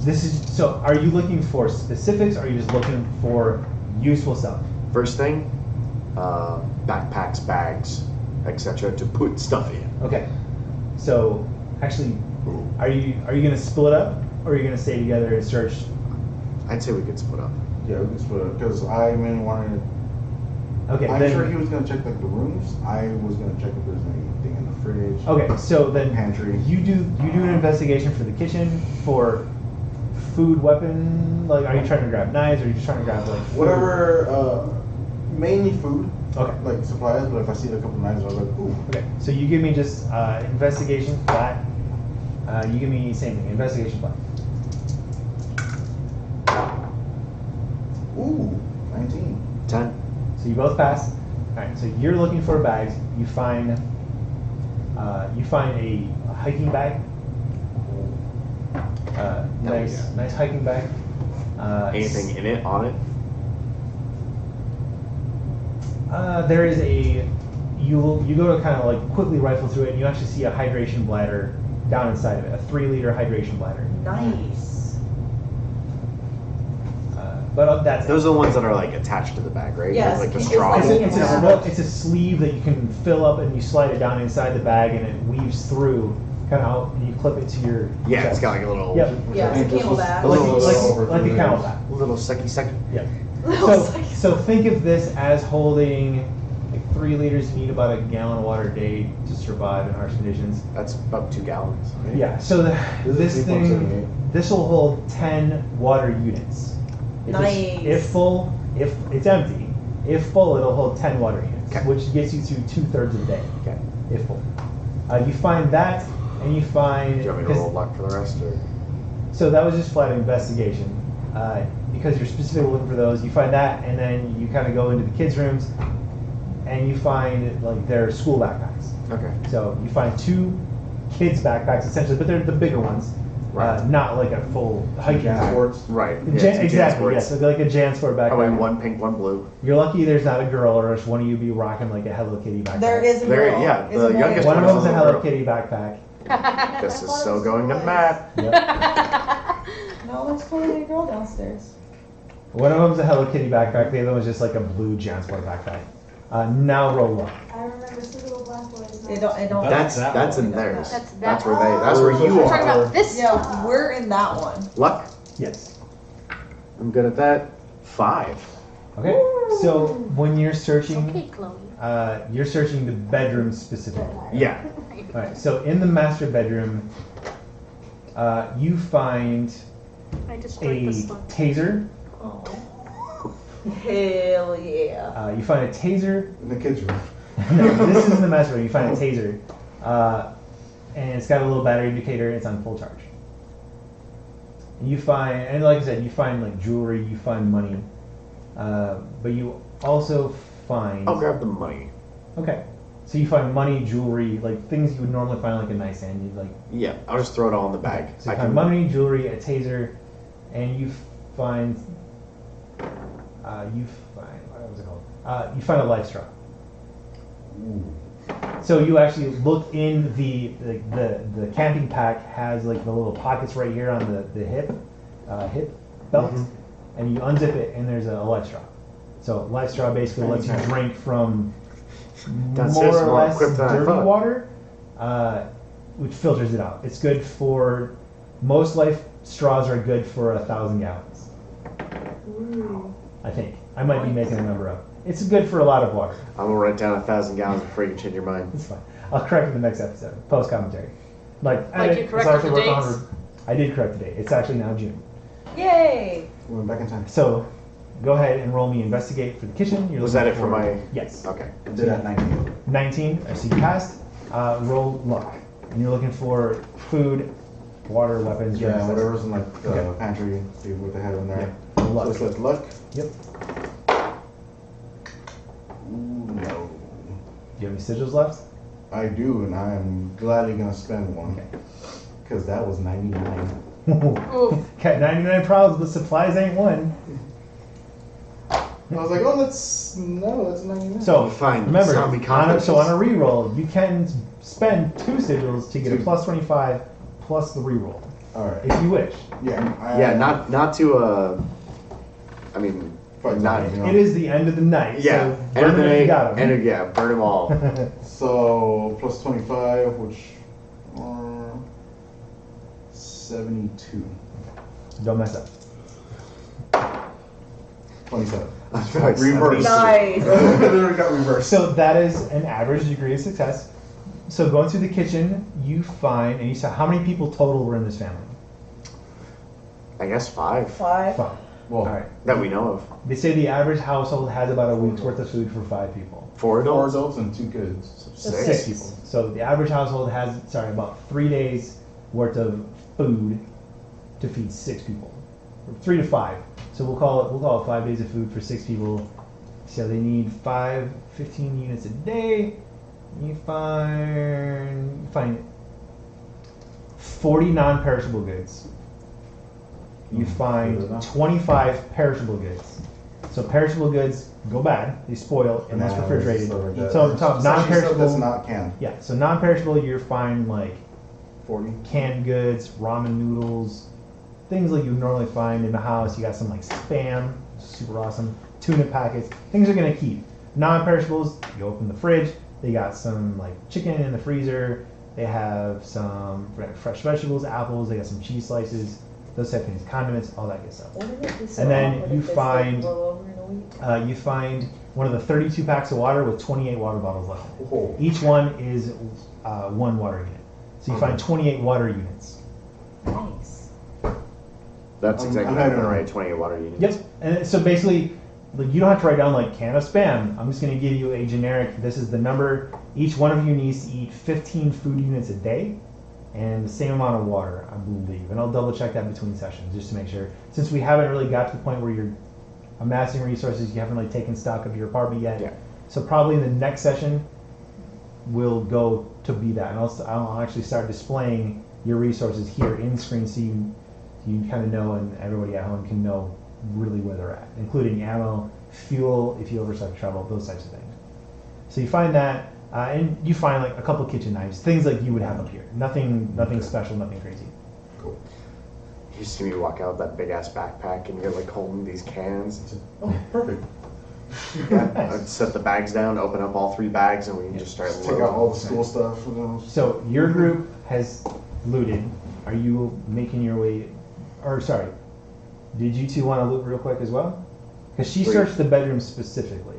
This is so. Are you looking for specifics? Or are you just looking for useful stuff? First thing, backpacks, bags, etc. to put stuff in. Okay, so actually, are you gonna split up, or are you gonna stay together and search? I'd say we could split up. Yeah, we can split it, because I mean, wanted, Okay, I'm then. sure he was gonna check like the rooms, I was gonna check if there's anything in the fridge. Okay, so then Pantry. you do an investigation for the kitchen for food, weapon. Like, are you trying to grab knives, or are you just trying to grab like food? Whatever, mainly food, Okay. like supplies, but if I see a couple knives, I was like, ooh. Okay, so you give me just investigation flat. You give me same thing, investigation flat. Ooh, 19. 10. So you both pass. All right, so you're looking for bags. You find a hiking bag. Nice hiking bag. Anything in it, on it? There is you go to kind of like quickly rifle through it, and you actually see a hydration bladder down inside of it, a 3-liter hydration bladder. Nice. But that's it. Those are the ones that are like attached to the bag, right? Yes, Like the it's straw. like- It's a sleeve that you can fill up, and you slide it down inside the bag, and it weaves through kind of out, and you clip it to your Yeah, it's chest. got like a little, Yep. Yeah, it's a camelback. like a camelback. little sucky. Yeah. Little So, sucky. so think of this as holding like 3 liters. You need about a gallon of water a day to survive in harsh conditions. That's about 2 gallons. Right? Yeah. So This is this thing, 3.78. this will hold 10 water units. Nice. If full, if it's empty, if full, it'll hold 10 water units, Okay. which gets you through 2/3 of the day. Okay. If full. You find that, and you find. Do you want me to roll luck for the rest, or? So that was just flat investigation. Because you're specifically looking for those, you find that, and then you kind of go into the kids' rooms, and you find like their school backpacks. Okay. So you find 2 kids' backpacks essentially, but they're the bigger ones, Right. not like a full hiking bag. Sports. Right. Exactly. Yes, so like a JanSport backpack. Oh, and one pink, one blue. You're lucky there's not a girl, or else one of you be rocking like a Hello Kitty backpack. There is a There- girl. yeah, Is the a boy. youngest One of one them's is a a Hello girl. Kitty backpack. This is so going to Matt. Yep. No, there's totally a girl downstairs. One of them's a Hello Kitty backpack. The other one's just like a blue JanSport backpack. Now roll up. I remember two little black boys. It don't. That's in theirs. That's where they. That's where you We're talking are. about this. Yeah, we're in that one. Luck. Yes. I'm good at that. 5. Okay. So when you're It's searching, okay, Chloe. you're searching the bedroom specifically. Yeah. All right. So in the master bedroom, you find I destroyed a the slug. taser. Oh. Hell yeah. You find a taser. In the kids' room. No, this is in the master bedroom. You find a taser, and it's got a little battery indicator. It's on full charge. You find, and like I said, you find like jewelry. You find money, but you also find. I'll grab the money. Okay. So you find money, jewelry, like things you would normally find like a nightstand. You'd like. Yeah, I'll just throw it all in the bag. Okay. So you find money, jewelry, a taser, and you find. What was it called? You find a life straw. Ooh. So you actually look in the camping pack has like the little pockets right here on the hip belt, and you unzip it and there's a life straw. So life straw basically lets you drink from Downstairs more or more less equipped than I dirty thought. water, which filters it out. It's good for most life straws are good for 1,000 gallons. I think I might be making a number up. It's good for a lot of water. I'm gonna write down 1,000 gallons before you can change your mind. It's fine. I'll correct it in the next episode. Post commentary. Like you corrected the dates? I did correct the date. It's actually now June. Yay. We went back in time. So go ahead and roll me investigate for the kitchen. You're Was looking that it for my? Yes. Okay. I did at 19. 19. I see you passed. Roll luck, and you're looking for food, water, weapons. Yeah, drinks, whatever's in like the Okay. pantry, see what they have in there. Yeah. So Luck. it says luck. Yep. Ooh, no. Do you have any sigils left? I do, and I am gladly gonna spend one. Okay. Because that was 99. Oof. Got 99 problems, but supplies ain't one. I was like, oh, that's 99. So Fine, remember, zombie on a conferences. reroll, you can spend 2 sigils to get a plus 25 plus the reroll, all right. if you wish. Yeah. Yeah, not to. I mean, Fight not. zombies, you know? It is the end of the night. Yeah, So end of burn the them if you day, got 'em. yeah, burn them all. So plus 25, which are 72. Don't mess up. 27. I was like, Reverse. Nice. Literally got reversed. So that is an average degree of success. So going through the kitchen, you find, and you saw how many people total were in this family? I guess 5 5. 5. Well, All right. that we know of. They say the average household has about a week's worth of food for 5 people. 4 4 adults. adults and 2 kids. So 6 people. So the average household has, about 3 days worth of food to feed 6 people. 3 to 5. So we'll call it 5 days of food for 6 people. So they need 15 units a day. You find 40 non-perishable goods. You find 25 perishable goods. So perishable goods go bad, they spoil unless Bananas, refrigerated. stuff like that. So It's actually non-perishable. stuff that's not canned. Yeah, so non-perishable, you're fine like 40. canned goods, ramen noodles, things like you normally find in the house. You got some like Spam, super awesome, tuna packets. Things are gonna keep. Non-perishables, you open the fridge. They got some like chicken in the freezer. They have some fresh vegetables, apples. They got some cheese slices, those type of things, condiments, all that good stuff. Wouldn't it be so And then awkward you if this, find- blow over in a week? You find one of the 32 packs of water with 28 water bottles left. Oh. Each one is 1 water unit. So you find 28 water units. Nice. That's I'm exactly not what I'm gonna- gonna write. 28 water units. Yep. And so basically, like, you don't have to write down like can of Spam. I'm just going to give you a generic. This is the number. Each one of you needs to eat 15 food units a day, and the same amount of water, I believe. And I'll double check that between sessions just to make sure. Since we haven't really got to the point where you're amassing resources, you haven't really taken stock of your apartment yet. Yeah. So probably in the next session, we'll go to be that, and I'll actually start displaying your resources here in screen so you kind of know, and everybody at home can know really where they're at, including ammo, fuel, if you ever start to travel, those types of things. So you find that, and you find like a couple kitchen knives, things like you would have up here. Nothing special, nothing crazy. Cool. You see me walk out with that big ass backpack and you're like holding these cans. Oh, perfect. I'd set the bags down, open up all 3 bags, and we can just start Take loading. out all the school stuff. You know. So your group has looted. Are you making your way, or sorry, Did you two want to look real quick as well? Because she Brief. searched the bedroom specifically.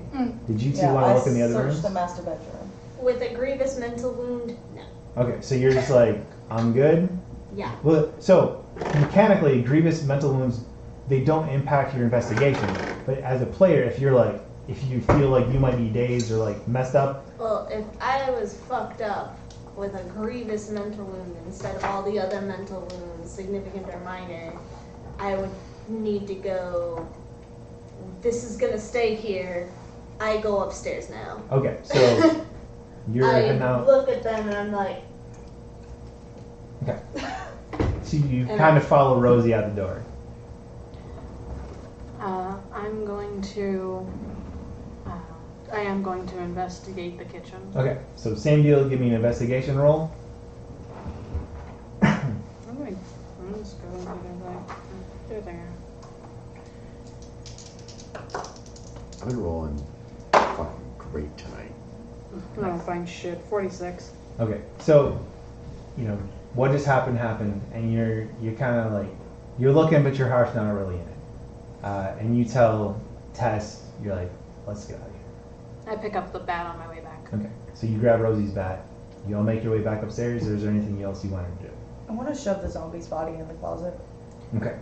Did you two want to look in the other I rooms? searched the master bedroom. With a grievous mental wound, no. Okay, so you're just like, I'm good. Yeah. Well, so mechanically, grievous mental wounds, they don't impact your investigation. But as a player, if you feel like you might be dazed or like messed up, Well, if I was fucked up with a grievous mental wound instead of all the other mental wounds, significant or minor, I would need to go. This is gonna stay here. I go upstairs now. okay, so you're I heading out. look at them and I'm like, Okay. So you And kind of follow Rosie out the door. I'm going to. I am going to investigate the kitchen. Okay, so same deal, give me an investigation roll. I'm just going to do there. I've been rolling fucking great tonight. I don't find shit. 46. Okay, so, what just happened, and you're kind of like, you're looking, but your heart's not really in it. And you tell Tess, you're like, let's get out of here. I pick up the bat on my way back. Okay, so you grab Rosie's bat. You all make your way back upstairs, or is there anything else you wanted to do? I want to shove the zombie's body in the closet. Okay.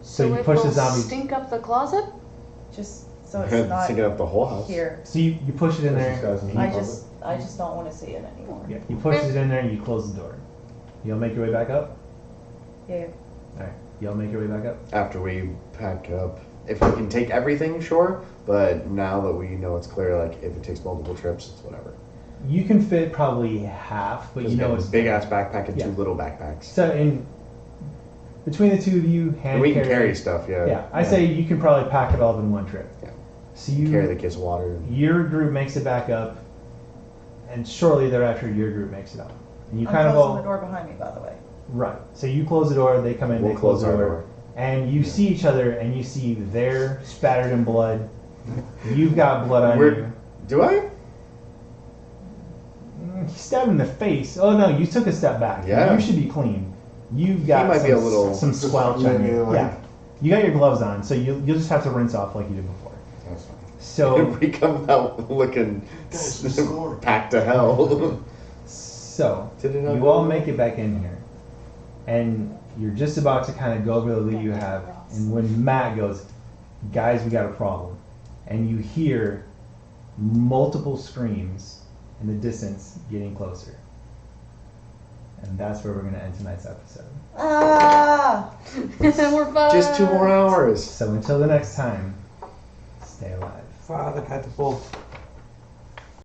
So you it push the will zombie. stink up the closet? Just so it's not Singing up the whole house. here. So you push it in there. and I you- just don't want to see it anymore. Yeah, you push it in there and you close the door. You all make your way back up? Yeah. Alright, you all make your way back up? After we pack up, if we can take everything, sure. But now that we know it's clear, like if it takes multiple trips, it's whatever. You can fit probably half, but you know it's big ass backpack and Yeah. two little backpacks. So in between the two of you, hand And we can carry, carry stuff, yeah. Yeah, I say you can probably pack it all up in one trip. Yeah. So you Carry the kids' water. your group makes it back up, and shortly thereafter your group makes it up. And you I'm kind of closing all the door behind me, by the way. right. So you close the door, they come in, We'll they close the our door, and you see each other, and you see they're spattered in blood. You've got blood on you. Do I? You stabbed in the face. Oh no, you took a step back. Yeah. You should be clean. You've got might some, be a little- some squelch Yeah, on you. yeah, like- Yeah. You got your gloves on, so you'll just have to rinse off like you did before. That's fine. So we come out looking Guys, this is glory. packed to hell. so Did it not you go all well? make it back in here. And you're just about to kind of go over the lead you have, and when Matt goes, guys, we got a problem. And you hear multiple screams in the distance getting closer. And that's where we're going to end tonight's episode. Ah! We're fine. Just 2 more hours. So until the next time, stay alive. Father catapult.